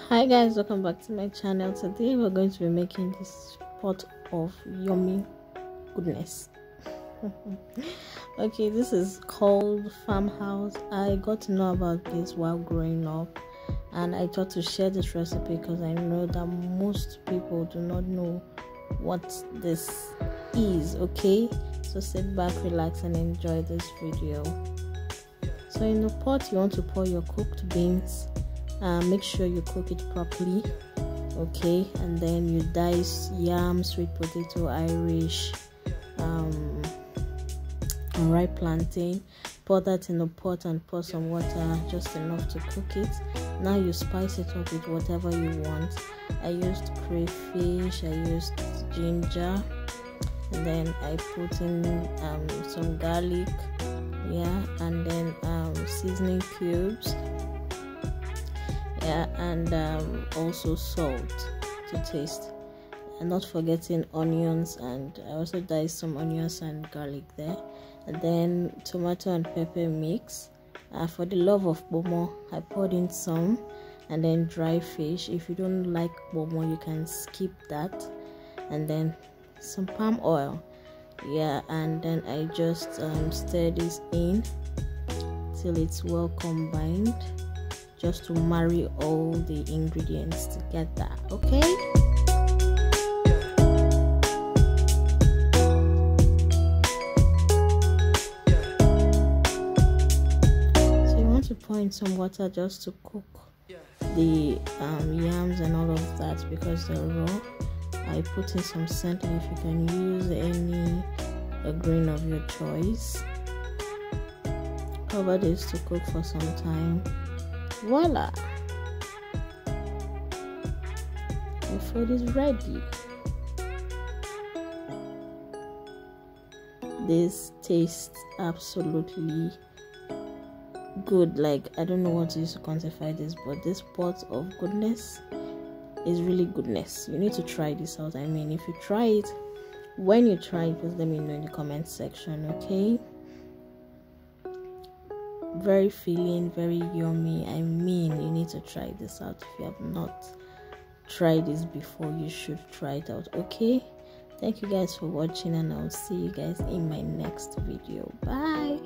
Hi guys, welcome back to my channel. Today we're going to be making this pot of yummy goodness. Okay, this is called farmhouse. I got to know about this while growing up, and I thought to share this recipe because I know that most people do not know what this is. Okay, so sit back, relax, and enjoy this video. So in the pot you want to pour your cooked beans. Make sure you cook it properly, okay, and then you dice yam, sweet potato, Irish, and ripe plantain. Pour that in the pot and pour some water, just enough to cook it. Now you spice it up with whatever you want. I used crayfish, I used ginger, and then I put in some garlic, yeah, and then seasoning cubes, yeah, and also salt to taste, and not forgetting onions, and I also diced some onions and garlic there, and then tomato and pepper mix. For the love of bomo, I poured in some, and then dry fish. If you don't like bomo, you can skip that, and then some palm oil, yeah, and then I just stir this in till it's well combined, just to marry all the ingredients together, okay? So you want to pour in some water just to cook the yams and all of that because they're raw. I put in some scent leaf. You can use any grain of your choice. Cover this to cook for some time. Voila! The food is ready. This tastes absolutely good. Like, I don't know what to use to quantify this, but this pot of goodness is really goodness. You need to try this out. I mean, if you try it, when you try it, just let me know in the comment section, okay? Very filling, very yummy. I mean, you need to try this out. If you have not tried this before, you should try it out, okay? Thank you guys for watching, and I'll see you guys in my next video. Bye.